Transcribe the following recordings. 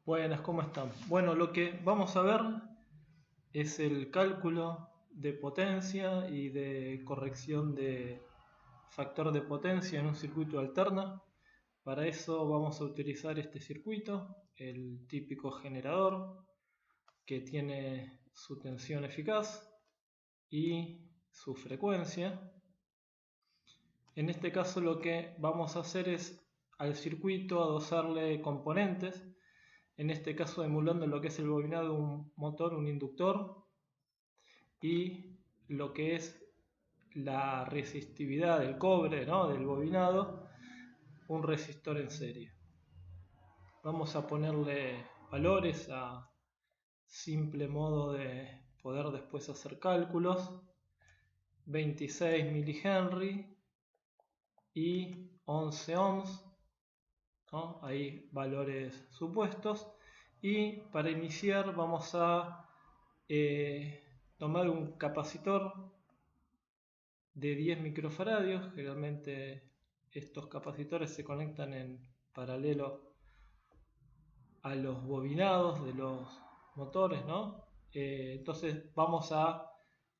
Buenas, ¿cómo están? Bueno, lo que vamos a ver es el cálculo de potencia y de corrección de factor de potencia en un circuito alterno. Para eso vamos a utilizar este circuito, el típico generador que tiene su tensión eficaz y su frecuencia. En este caso lo que vamos a hacer es al circuito adosarle componentes, en este caso emulando lo que es el bobinado de un motor, un inductor, y lo que es la resistividad del cobre, ¿no?, del bobinado, un resistor en serie. Vamos a ponerle valores a simple modo de poder después hacer cálculos. 26 milihenry y 11 ohms, ¿no? Ahí valores supuestos. Y para iniciar vamos a tomar un capacitor de 10 microfaradios. Generalmente estos capacitores se conectan en paralelo a los bobinados de los motores, ¿no? Entonces vamos a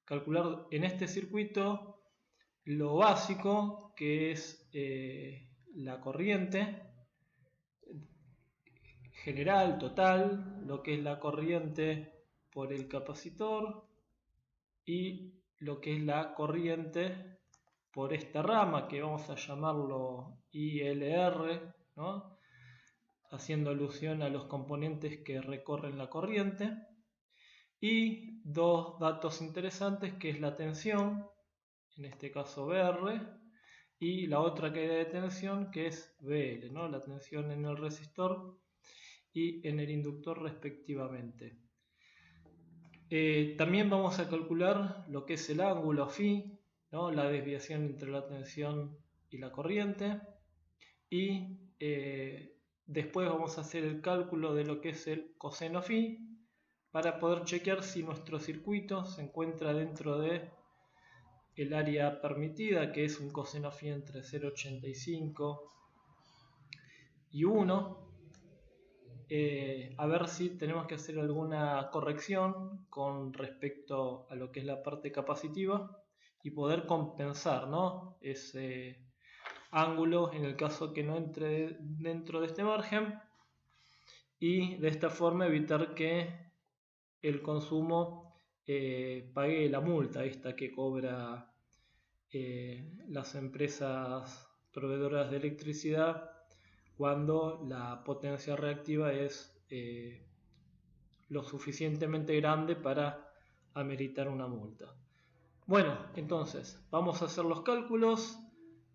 calcular en este circuito lo básico, que es la corriente general, total, lo que es la corriente por el capacitor y lo que es la corriente por esta rama, que vamos a llamarlo ILR, ¿no?, haciendo alusión a los componentes que recorren la corriente. Y dos datos interesantes, que es la tensión, en este caso VR, y la otra caída de tensión, que es VL, ¿no?, la tensión en el resistor y en el inductor respectivamente. También vamos a calcular lo que es el ángulo phi, ¿no?, la desviación entre la tensión y la corriente, y después vamos a hacer el cálculo de lo que es el coseno phi para poder chequear si nuestro circuito se encuentra dentro de el área permitida, que es un coseno phi entre 0,85 y 1. A ver si tenemos que hacer alguna corrección con respecto a lo que es la parte capacitiva y poder compensar, ¿no?, ese ángulo en el caso que no entre dentro de este margen, y de esta forma evitar que el consumo pague la multa esta que cobra las empresas proveedoras de electricidad cuando la potencia reactiva es lo suficientemente grande para ameritar una multa. Bueno, entonces vamos a hacer los cálculos.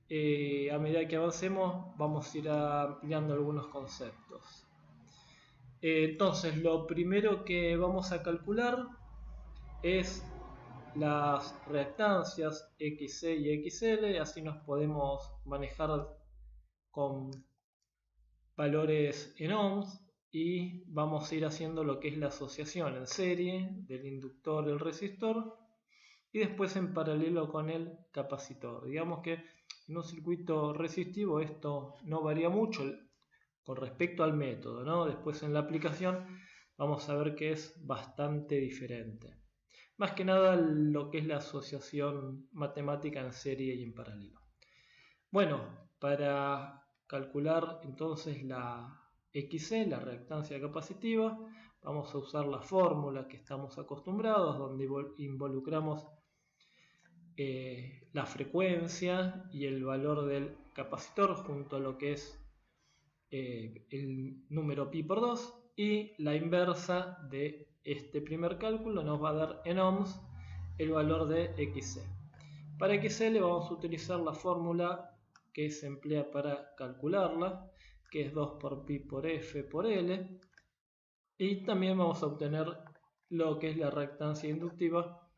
A medida que avancemos vamos a ir ampliando algunos conceptos. Entonces lo primero que vamos a calcular es las reactancias XC y XL, así nos podemos manejar con valores en ohms, y vamos a ir haciendo lo que es la asociación en serie del inductor y el resistor, y después en paralelo con el capacitor. Digamos que en un circuito resistivo esto no varía mucho con respecto al método, ¿no? Después en la aplicación vamos a ver que es bastante diferente. Más que nada lo que es la asociación matemática en serie y en paralelo. Bueno, para calcular entonces la XC, la reactancia capacitiva, vamos a usar la fórmula que estamos acostumbrados, donde involucramos la frecuencia y el valor del capacitor junto a lo que es el número pi por 2, y la inversa de este primer cálculo nos va a dar en ohms el valor de XC. Para XL vamos a utilizar la fórmula que se emplea para calcularla, que es 2 por pi por F por L, y también vamos a obtener lo que es la reactancia inductiva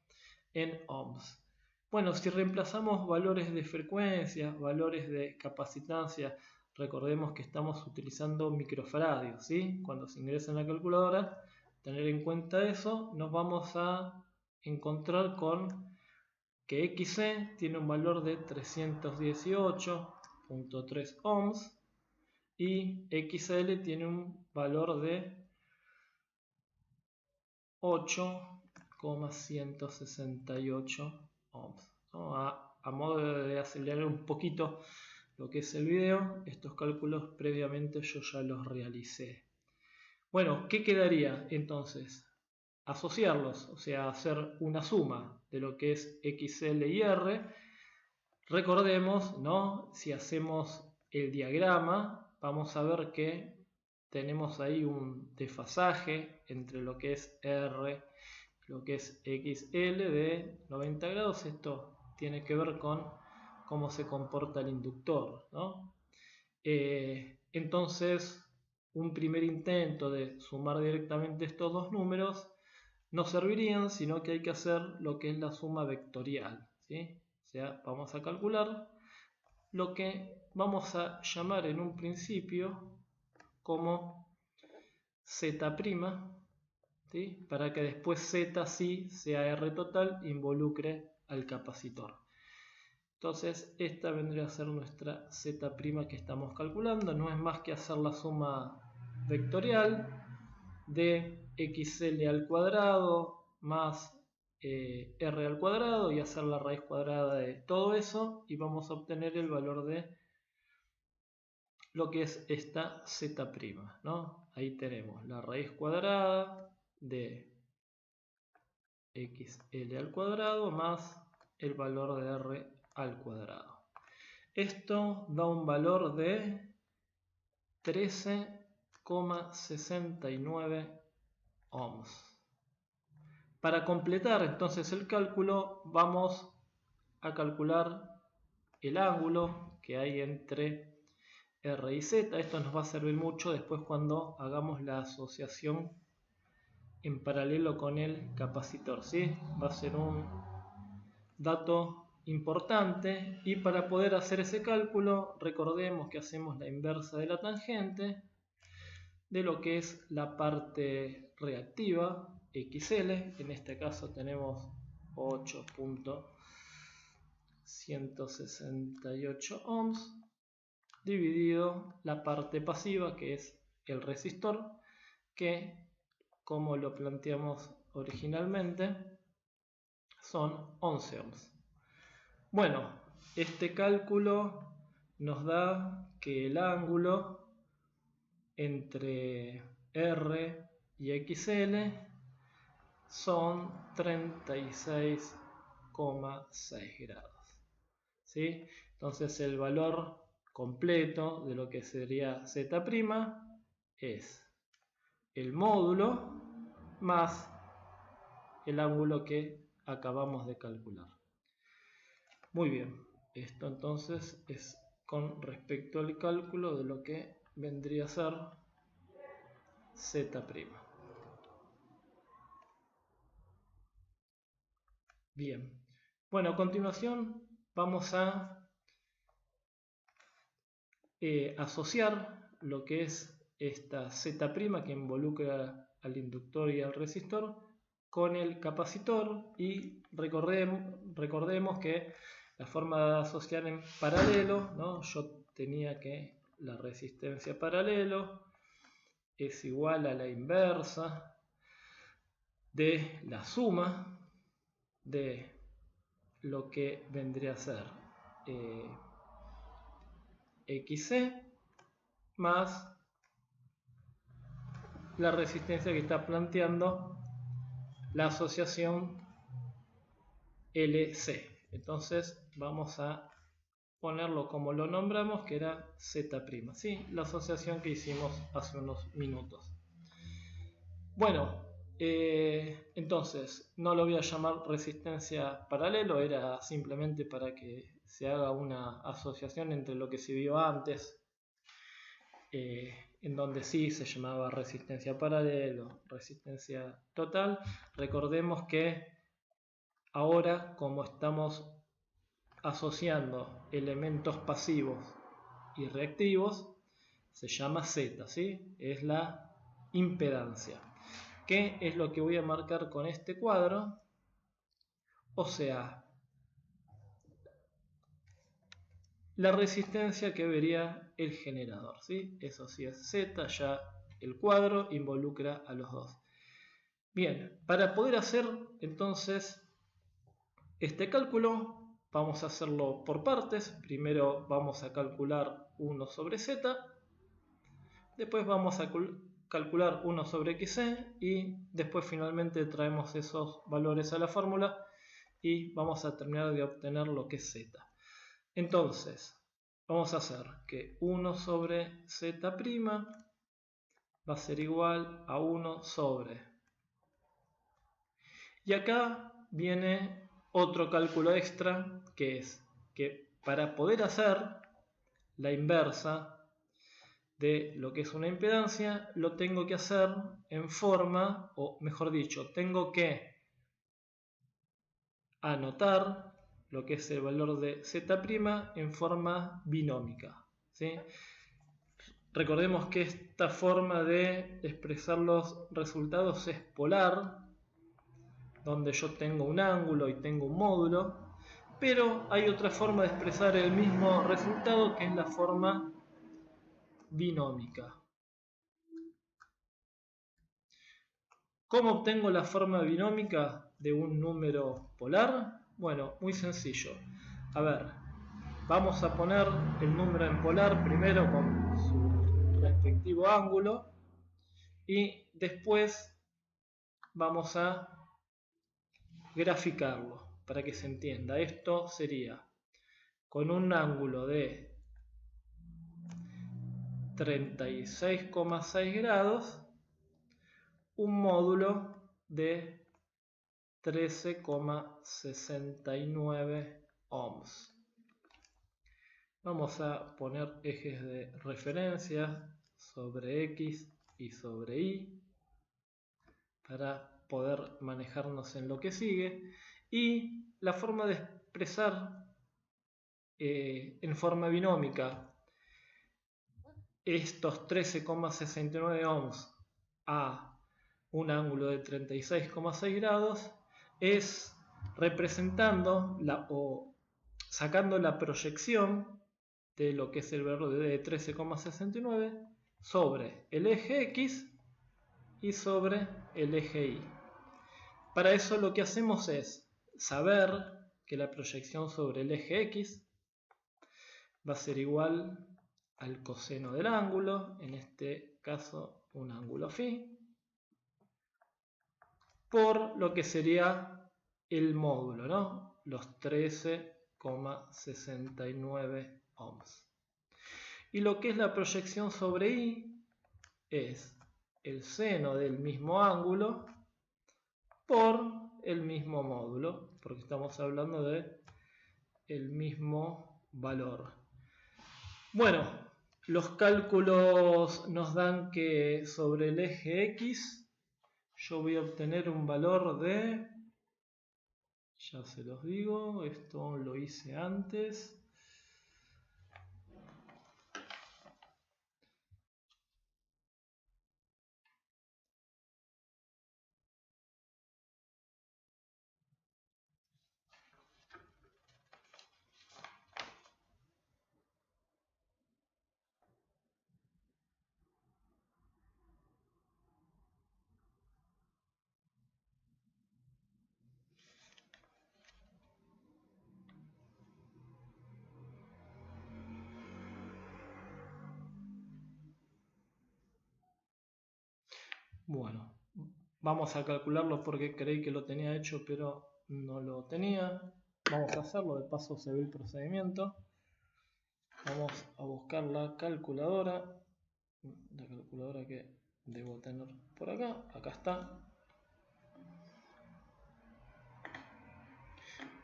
en ohms. Bueno, si reemplazamos valores de frecuencia, valores de capacitancia, recordemos que estamos utilizando microfaradios, ¿sí? Cuando se ingresa en la calculadora, tener en cuenta eso, nos vamos a encontrar con que XC tiene un valor de 318.3 ohms y XL tiene un valor de 8,168 ohms, ¿no? A modo de acelerar un poquito lo que es el video, estos cálculos previamente yo ya los realicé. Bueno, ¿qué quedaría entonces? Asociarlos, o sea, hacer una suma de lo que es XL y R. Recordemos, ¿no? Si hacemos el diagrama, vamos a ver que tenemos ahí un desfasaje entre lo que es R y lo que es XL de 90 grados. Esto tiene que ver con cómo se comporta el inductor, ¿no? Entonces, un primer intento de sumar directamente estos dos números no servirían, sino que hay que hacer lo que es la suma vectorial, ¿sí? O sea, vamos a calcular lo que vamos a llamar en un principio como Z', ¿sí? Para que después Z sí sea R total e involucre al capacitor. Entonces esta vendría a ser nuestra Z' que estamos calculando. No es más que hacer la suma vectorial de XL al cuadrado más R al cuadrado y hacer la raíz cuadrada de todo eso, y vamos a obtener el valor de lo que es esta Z', ¿no? Ahí tenemos la raíz cuadrada de XL al cuadrado más el valor de R al cuadrado. Esto da un valor de 13,69 ohms. Para completar entonces el cálculo, vamos a calcular el ángulo que hay entre R y Z. Esto nos va a servir mucho después cuando hagamos la asociación en paralelo con el capacitor, ¿sí? Va a ser un dato importante, y para poder hacer ese cálculo recordemos que hacemos la inversa de la tangente de lo que es la parte reactiva XL. En este caso tenemos 8,168 ohms dividido la parte pasiva, que es el resistor, que como lo planteamos originalmente son 11 ohms. Bueno, este cálculo nos da que el ángulo entre R y XL son 36,6 grados, ¿sí? Entonces el valor completo de lo que sería Z' es el módulo más el ángulo que acabamos de calcular. Muy bien, esto entonces es con respecto al cálculo de lo que vendría a ser Z'. Bien, bueno, a continuación vamos a asociar lo que es esta Z' que involucra al inductor y al resistor con el capacitor, y recordemos que la forma de asociar en paralelo, ¿no? Yo tenía que la resistencia paralelo es igual a la inversa de la suma de lo que vendría a ser XC más la resistencia que está planteando la asociación LC. Entonces vamos a ponerlo como lo nombramos, que era Z', ¿sí? La asociación que hicimos hace unos minutos. Bueno, entonces no lo voy a llamar resistencia paralelo, era simplemente para que se haga una asociación entre lo que se vio antes, en donde sí se llamaba resistencia paralelo, resistencia total. Recordemos que ahora, como estamos asociando elementos pasivos y reactivos, se llama Z, ¿sí? Es la impedancia. ¿Qué es lo que voy a marcar con este cuadro? O sea, la resistencia que vería el generador, ¿sí? Eso sí es Z, ya el cuadro involucra a los dos. Bien, para poder hacer entonces este cálculo, vamos a hacerlo por partes. Primero vamos a calcular 1 sobre z, después vamos a calcular 1 sobre xc y después finalmente traemos esos valores a la fórmula y vamos a terminar de obtener lo que es z. Entonces, vamos a hacer que 1 sobre z' va a ser igual a 1 sobre. Y acá viene otro cálculo extra, que es que para poder hacer la inversa de lo que es una impedancia, lo tengo que hacer en forma, o mejor dicho, tengo que anotar lo que es el valor de z' en forma binómica, ¿sí? Recordemos que esta forma de expresar los resultados es polar, donde yo tengo un ángulo y tengo un módulo, pero hay otra forma de expresar el mismo resultado, que es la forma binómica. ¿Cómo obtengo la forma binómica de un número polar? Bueno, muy sencillo. A ver, vamos a poner el número en polar primero con su respectivo ángulo y después vamos a graficarlo para que se entienda. Esto sería con un ángulo de 36,6 grados, un módulo de 13,69 ohms. Vamos a poner ejes de referencia sobre X y sobre Y para poder manejarnos en lo que sigue. Y la forma de expresar en forma binómica estos 13,69 ohms a un ángulo de 36,6 grados es representando o sacando la proyección de lo que es el valor de 13,69 sobre el eje X y sobre el eje Y. Para eso lo que hacemos es saber que la proyección sobre el eje X va a ser igual al coseno del ángulo, en este caso un ángulo φ, por lo que sería el módulo, ¿no? Los 13,69 ohms. Y lo que es la proyección sobre Y es el seno del mismo ángulo por el mismo módulo, porque estamos hablando de el mismo valor. Bueno, los cálculos nos dan que sobre el eje X yo voy a obtener un valor de, ya se los digo, esto lo hice antes, bueno, vamos a calcularlo porque creí que lo tenía hecho pero no lo tenía. Vamos a hacerlo, de paso se ve el procedimiento. Vamos a buscar la calculadora que debo tener por acá. Acá está.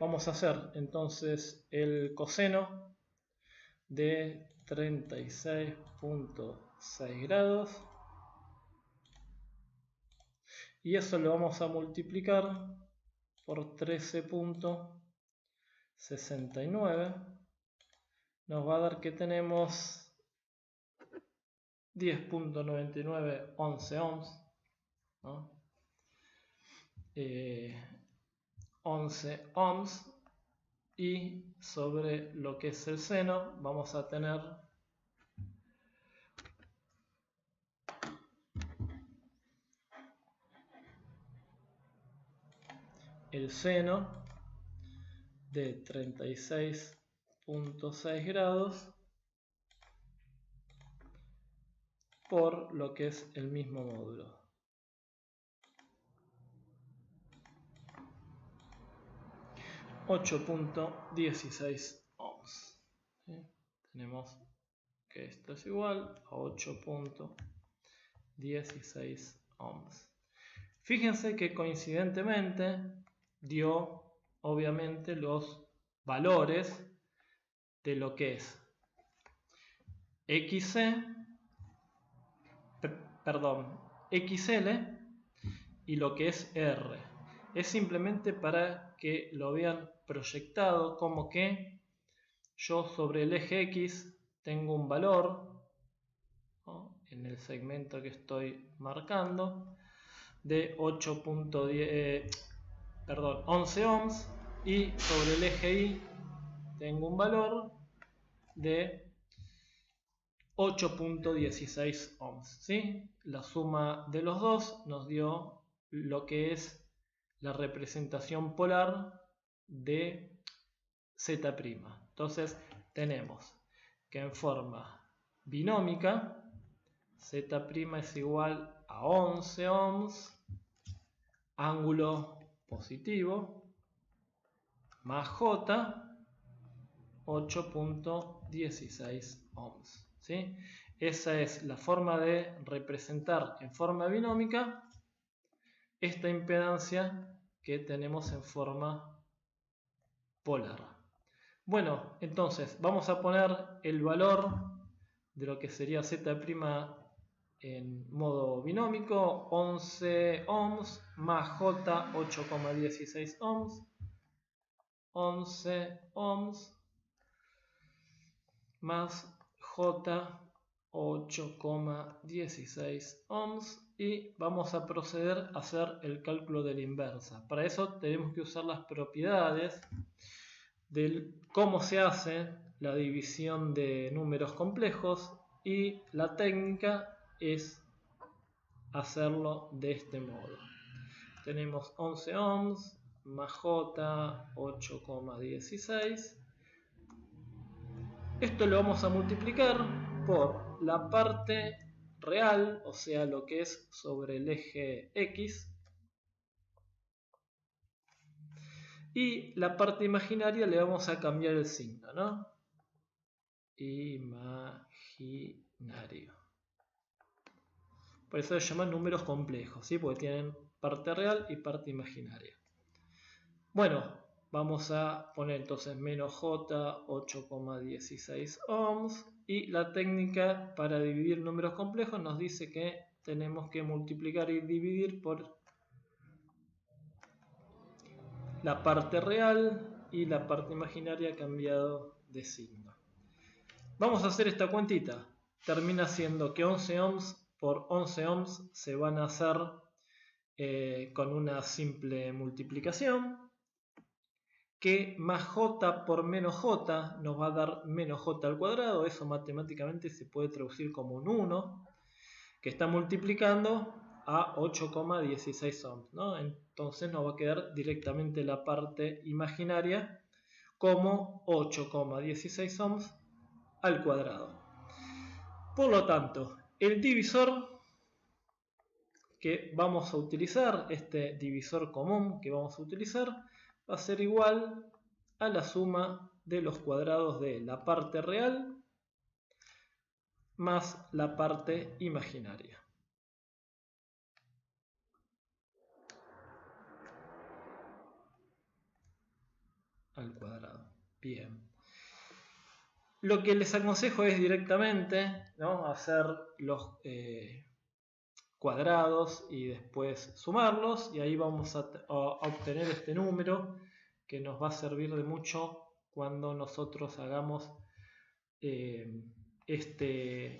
Vamos a hacer entonces el coseno de 36,6 grados y eso lo vamos a multiplicar por 13,69. Nos va a dar que tenemos 10,9911 ohms, ¿no? 11 ohms, y sobre lo que es el seno vamos a tener el seno de 36.6 grados por lo que es el mismo módulo. $8.16 ohms. ¿Sí? Tenemos que esto es igual a 8.16 ohms. Fíjense que coincidentemente dio obviamente los valores de lo que es XL y lo que es R. Es simplemente para que lo vean proyectado, como que yo sobre el eje X tengo un valor, ¿no?, en el segmento que estoy marcando de 11 ohms, y sobre el eje Y tengo un valor de 8.16 ohms. ¿Sí? La suma de los dos nos dio lo que es la representación polar de Z'. Entonces tenemos que en forma binómica Z' es igual a 11 ohms, ángulo positivo, más J, 8.16 ohms. ¿Sí? Esa es la forma de representar en forma binómica esta impedancia que tenemos en forma polar. Bueno, entonces vamos a poner el valor de lo que sería Z' en modo binómico: 11 ohms más J, 8.16 ohms. 11 ohms más J, 8.16 ohms, y vamos a proceder a hacer el cálculo de la inversa. Para eso tenemos que usar las propiedades de cómo se hace la división de números complejos, y la técnica es hacerlo de este modo. Tenemos 11 ohms más J, 8.16. Esto lo vamos a multiplicar por la parte real, o sea, lo que es sobre el eje X, y la parte imaginaria le vamos a cambiar el signo, ¿no? Imaginario. Por eso se llaman números complejos, ¿sí? Porque tienen parte real y parte imaginaria. Bueno, vamos a poner entonces menos J, 8.16 ohms, y la técnica para dividir números complejos nos dice que tenemos que multiplicar y dividir por la parte real y la parte imaginaria cambiado de signo. Vamos a hacer esta cuentita. Termina siendo que 11 ohms por 11 ohms se van a hacer con una simple multiplicación, que más J por menos J nos va a dar menos J al cuadrado. Eso matemáticamente se puede traducir como un 1, que está multiplicando a 8.16 ohms, ¿no? Entonces nos va a quedar directamente la parte imaginaria como 8.16 ohms al cuadrado. Por lo tanto, el divisor que vamos a utilizar, este divisor común que vamos a utilizar, va a ser igual a la suma de los cuadrados de la parte real más la parte imaginaria. Al cuadrado. Bien. Lo que les aconsejo es directamente, ¿no?, hacer los cuadrados y después sumarlos, y ahí vamos a obtener este número que nos va a servir de mucho cuando nosotros hagamos este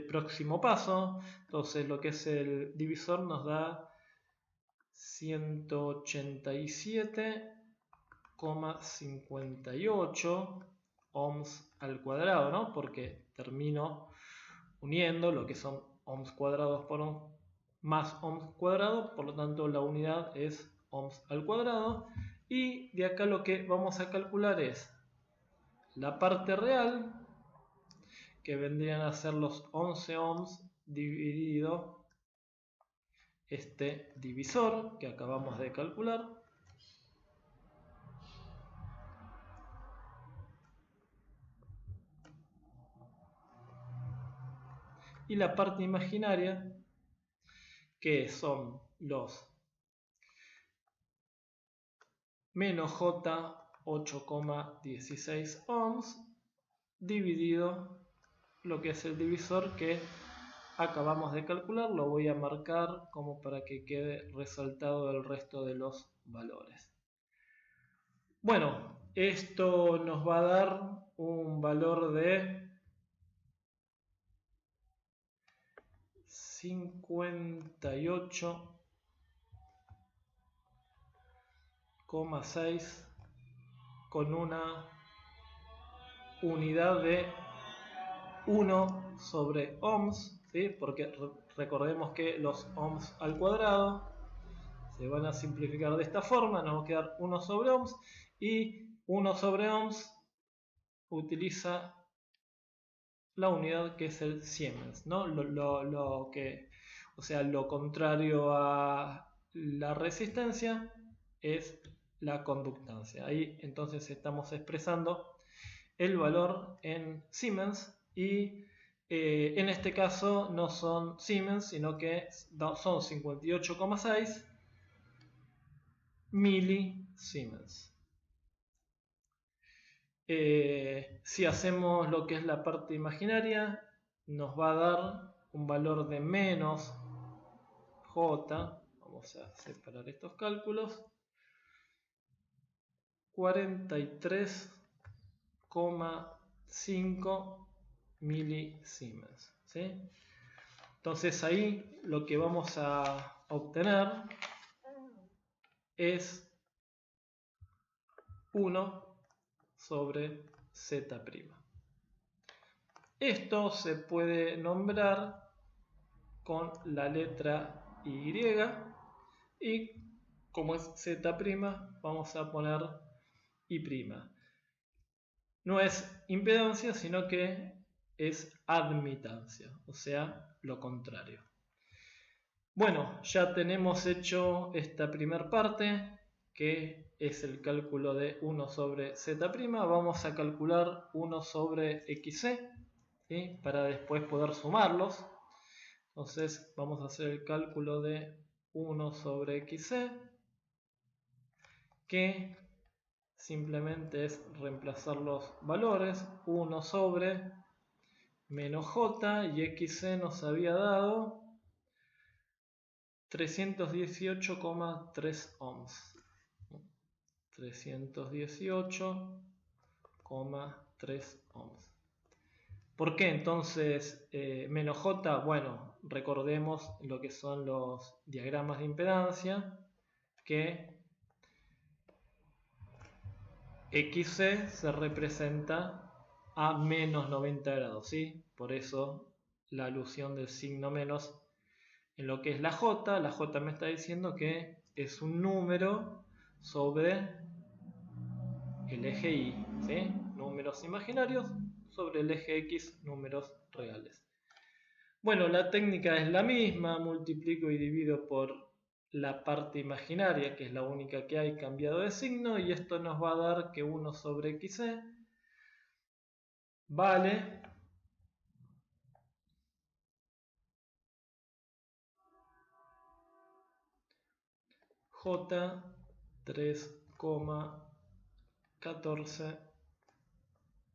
próximo paso. Entonces lo que es el divisor nos da 187,58 ohms al cuadrado, ¿no? Porque termino uniendo lo que son ohms cuadrados por más ohms cuadrados, por lo tanto la unidad es ohms al cuadrado. Y de acá lo que vamos a calcular es la parte real, que vendrían a ser los 11 ohms dividido este divisor que acabamos de calcular. Y la parte imaginaria, que son los menos J 8,16 ohms dividido lo que es el divisor que acabamos de calcular. Lo voy a marcar como para que quede resaltado el resto de los valores. Bueno, esto nos va a dar un valor de 58,6 con una unidad de 1 sobre ohms, ¿sí? Porque recordemos que los ohms al cuadrado se van a simplificar de esta forma, nos va a quedar 1 sobre ohms, y 1 sobre ohms utiliza la unidad que es el Siemens, ¿no? Lo contrario a la resistencia es la conductancia. Ahí entonces estamos expresando el valor en Siemens y en este caso no son Siemens, sino que son 58,6 milisiemens. Si hacemos lo que es la parte imaginaria, nos va a dar un valor de menos J. Vamos a separar estos cálculos. 43,5 milisiemens, ¿sí? Entonces ahí lo que vamos a obtener es 1 sobre Z'. Esto se puede nombrar con la letra Y y como es Z', vamos a poner Y'. No es impedancia, sino que es admitancia, o sea, lo contrario. Bueno, ya tenemos hecho esta primera parte, que es el cálculo de 1 sobre Z'. Vamos a calcular 1 sobre XC, ¿sí? Para después poder sumarlos. Entonces vamos a hacer el cálculo de 1 sobre XC, que simplemente es reemplazar los valores. 1 sobre menos J, y XC nos había dado 318,3 ohms. 318,3 ohms. ¿Por qué entonces menos J? Bueno, recordemos lo que son los diagramas de impedancia, que XC se representa a menos 90 grados, ¿sí? Por eso la alusión del signo menos en lo que es la J. La J me está diciendo que es un número sobre el eje Y, ¿sí? Números imaginarios sobre el eje X, números reales. Bueno, la técnica es la misma, multiplico y divido por la parte imaginaria, que es la única que hay, cambiado de signo, y esto nos va a dar que 1 sobre XC vale J 3,14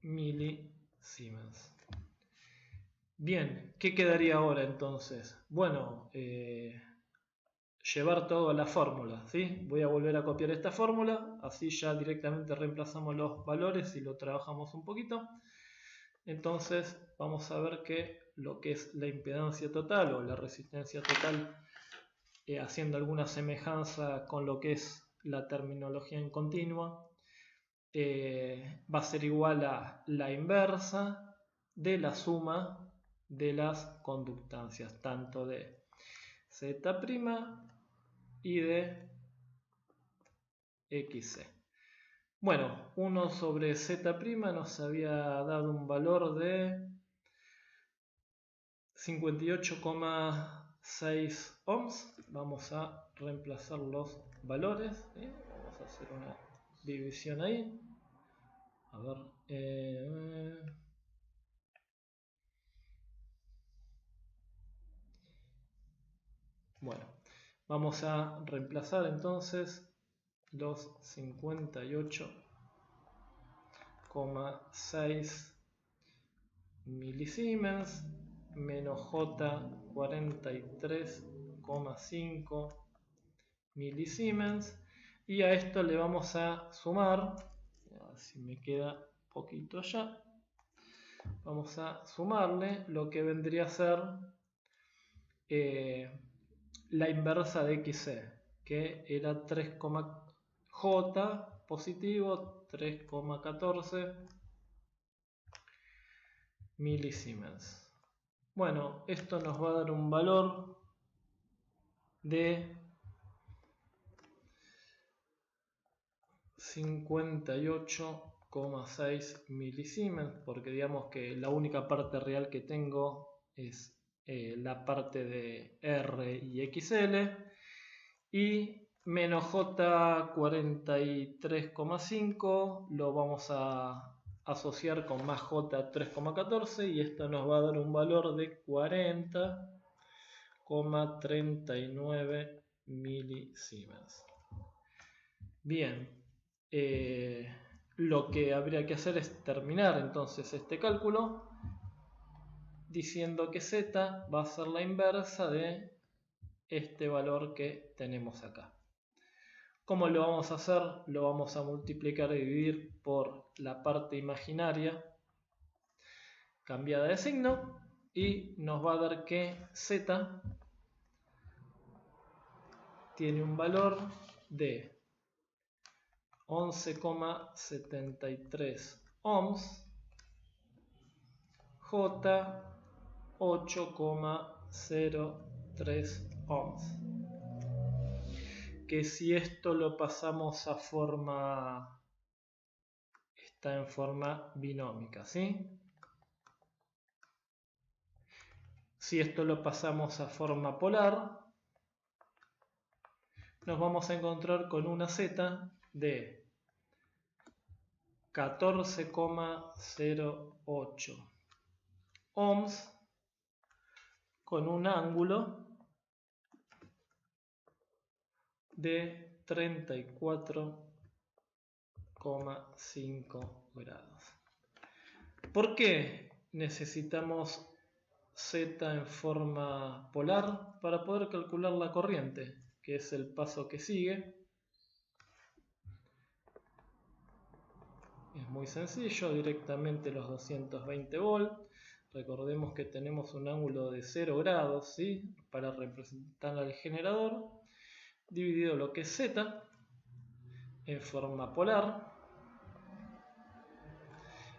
milisiemens. Bien, ¿qué quedaría ahora entonces? Bueno, llevar todo a la fórmula, ¿sí? Voy a volver a copiar esta fórmula, así ya directamente reemplazamos los valores y lo trabajamos un poquito. Entonces vamos a ver que lo que es la impedancia total o la resistencia total, haciendo alguna semejanza con lo que es la terminología en continua, va a ser igual a la inversa de la suma de las conductancias, tanto de Z' y de XC. Bueno, 1 sobre Z' nos había dado un valor de 58,6 ohms. Vamos a reemplazar los valores. Vamos a hacer una división ahí. A ver. Bueno, vamos a reemplazar entonces los 58,6 milisiemens menos J 43,5 milisiemens, y a esto le vamos a sumar, a ver si me queda poquito ya, vamos a sumarle lo que vendría a ser la inversa de XC, que era 3, J positivo 3,14 milisiemens. Bueno, esto nos va a dar un valor de 58,6 milisiemens, porque digamos que la única parte real que tengo es la parte de R y XL, y menos J 43,5 lo vamos a asociar con más J 3,14 y esto nos va a dar un valor de 40,39 milisiemens. Bien, lo que habría que hacer es terminar entonces este cálculo diciendo que Z va a ser la inversa de este valor que tenemos acá. ¿Cómo lo vamos a hacer? Lo vamos a multiplicar y dividir por la parte imaginaria cambiada de signo y nos va a dar que Z tiene un valor de 11,73 ohms, J 8,03 ohms. Que si esto lo pasamos a forma, está en forma binómica, ¿sí? Si esto lo pasamos a forma polar, nos vamos a encontrar con una Z de 14,08 ohms con un ángulo de 34,5 grados. ¿Por qué necesitamos Z en forma polar? Para poder calcular la corriente, que es el paso que sigue. Es muy sencillo, directamente los 220 volts. Recordemos que tenemos un ángulo de 0 grados, ¿sí? Para representar al generador, dividido lo que es Z en forma polar,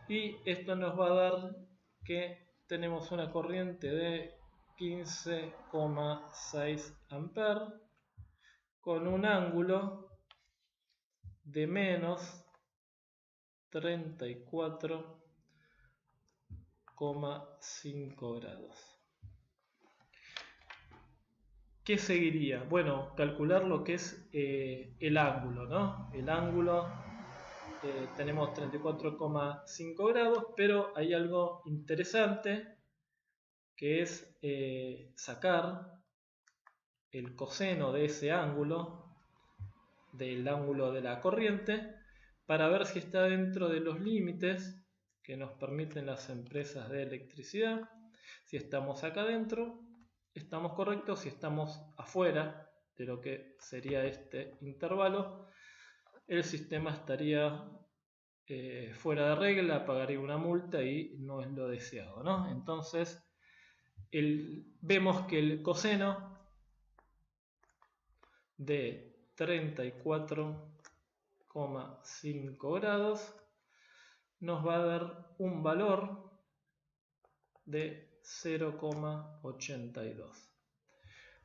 y esto nos va a dar que tenemos una corriente de 15,6 amperes con un ángulo de menos 34,5 grados. ¿Qué seguiría? Bueno, calcular lo que es el ángulo, ¿no? El ángulo, tenemos 34,5 grados, pero hay algo interesante que es sacar el coseno de ese ángulo, del ángulo de la corriente, para ver si está dentro de los límites que nos permiten las empresas de electricidad. Si estamos acá dentro, estamos correctos. Si estamos afuera de lo que sería este intervalo, el sistema estaría fuera de regla, pagaría una multa y no es lo deseado, ¿no? Entonces vemos que el coseno de 34,5 grados nos va a dar un valor de 0,82.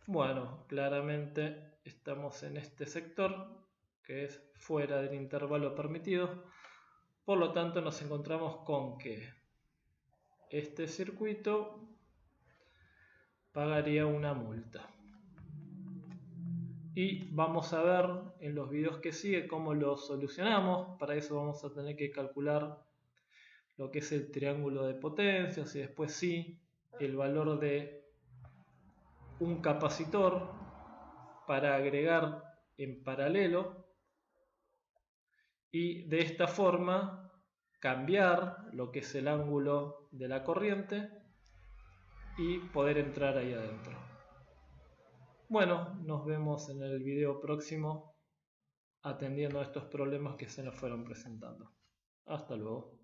Bueno, claramente estamos en este sector, que es fuera del intervalo permitido. Por lo tanto, nos encontramos con que este circuito pagaría una multa. Y vamos a ver en los videos que sigue cómo lo solucionamos. Para eso vamos a tener que calcular lo que es el triángulo de potencias y después sí el valor de un capacitor para agregar en paralelo, y de esta forma cambiar lo que es el ángulo de la corriente y poder entrar ahí adentro. Bueno, nos vemos en el video próximo atendiendo a estos problemas que se nos fueron presentando. Hasta luego.